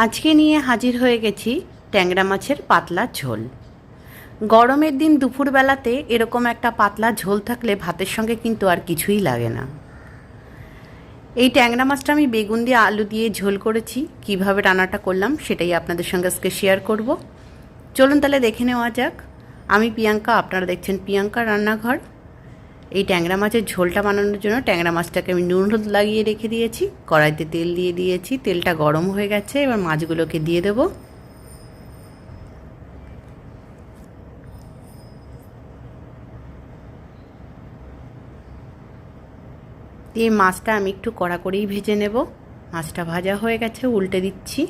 আজকে নিয়ে হাজির হয়ে গেছি ট্যাংরা মাছের পাতলা ঝোল। গরমের দিন দুপুরবেলাতে এরকম একটা পাতলা ঝোল থাকলে ভাতের সঙ্গে কিন্তু আর কিছুই লাগে না। এই ট্যাংরা মাছটা আমি বেগুন দিয়ে আলু দিয়ে ঝোল করেছি। কিভাবে রান্নাটা করলাম সেটাই আপনাদের সঙ্গে আজকে শেয়ার করব। চলুন তাহলে দেখে নেওয়া যাক। আমি প্রিয়াঙ্কা, আপনারা দেখছেন প্রিয়াঙ্কা রান্নাঘর। এই ট্যাংরা মাছের ঝোলটা বানানোর জন্য ট্যাংরা মাছটাকে আমি নুন হলুদ লাগিয়ে রেখে দিয়েছি। কড়াইতে তেল দিয়ে দিয়েছি, তেলটা গরম হয়ে গেছে। এবার মাছগুলোকে দিয়ে দেব। দিয়ে মাছটা আমি একটু কড়া করেই ভেজে নেব। মাছটা ভাজা হয়ে গেছে, উল্টে দিচ্ছি।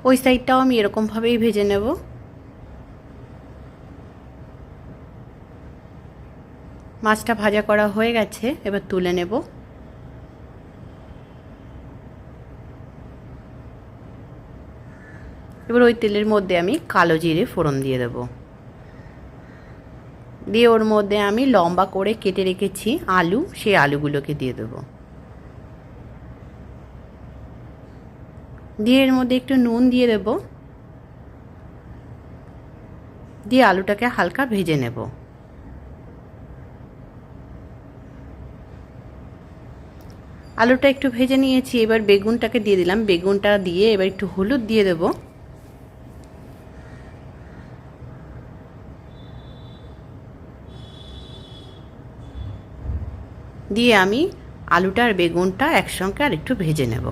ওই সাইডটাও আমি এরকমভাবেই ভেজে নেব। মাছটা ভাজা করা হয়ে গেছে, এবার তুলে নেব। এবার ওই তেলের মধ্যে আমি কালো জিরে ফোড়ন দিয়ে দেব। দিয়ে ওর মধ্যে আমি লম্বা করে কেটে রেখেছি আলু, সেই আলুগুলোকে দিয়ে দেব। দিয়ে এর মধ্যে একটু নুন দিয়ে দেব। দিয়ে আলুটাকে হালকা ভেজে নেব। আলুটা একটু ভেজে নিয়েছি, এবার বেগুনটাকে দিয়ে দিলাম। বেগুনটা দিয়ে এবার একটু হলুদ দিয়ে দেব। দিয়ে আমি আলুটা আর বেগুনটা একসঙ্গে আর একটু ভেজে নেব।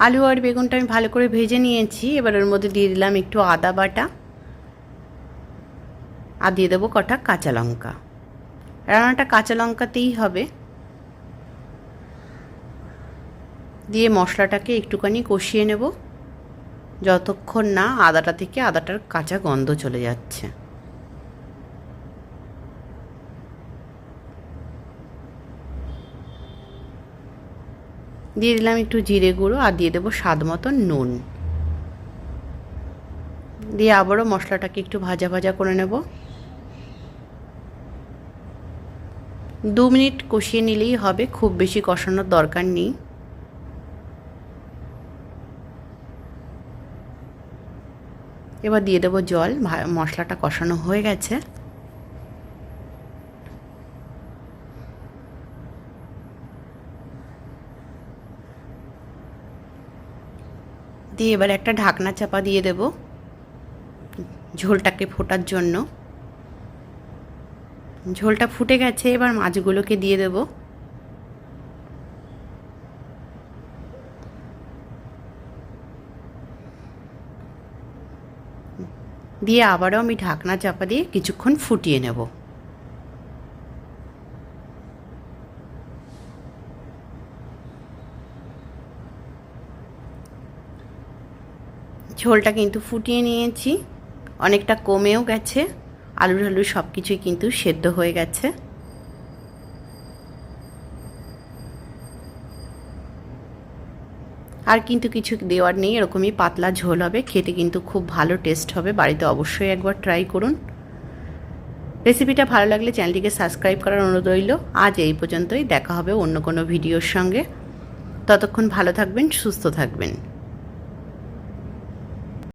আলু আর বেগুনটা আমি ভালো করে ভেজে নিয়েছি। এবার ওর মধ্যে দিয়ে দিলাম একটু আদা বাটা আর দিয়ে দেবো কটা কাঁচা লঙ্কা। রান্নাটা কাঁচা লঙ্কাতেই হবে। দিয়ে মশলাটাকে একটুখানি কষিয়ে নেব যতক্ষণ না আদাটা থেকে আদাটার কাঁচা গন্ধ চলে যাচ্ছে। দিয়ে দিলাম একটু জিরে গুঁড়ো আর দিয়ে দেবো স্বাদ মতো নুন। দিয়ে আবারও মশলাটাকে একটু ভাজা ভাজা করে নেব। 2 মিনিট কষিয়ে নিলেই হবে, খুব বেশি কষানোর দরকার নেই। এবার দিয়ে দেবো জল। মশলাটা কষানো হয়ে গেছে। দিয়ে এবার একটা ঢাকনা চাপা দিয়ে দেব ঝোলটাকে ফোটার জন্য। ঝোলটা ফুটে গেছে, এবার মাছগুলোকে দিয়ে দেব। দিয়ে আবারও আমি ঢাকনা চাপা দিয়ে কিছুক্ষণ ফুটিয়ে নেব। ঝোলটা কিন্তু ফুটিয়ে নিয়েছি, অনেকটা কমেও গেছে। আলু সব কিছুই কিন্তু সেদ্ধ হয়ে গেছে। আর কিন্তু কিছু দেওয়ার নেই, এরকমই পাতলা ঝোল হবে। খেতে কিন্তু খুব ভালো টেস্ট হবে। বাড়িতে অবশ্যই একবার ট্রাই করুন। রেসিপিটা ভালো লাগলে চ্যানেলটিকে সাবস্ক্রাইব করার অনুরোধ রইল। আজ এই পর্যন্তই, দেখা হবে অন্য কোনো ভিডিওর সঙ্গে। ততক্ষণ ভালো থাকবেন, সুস্থ থাকবেন।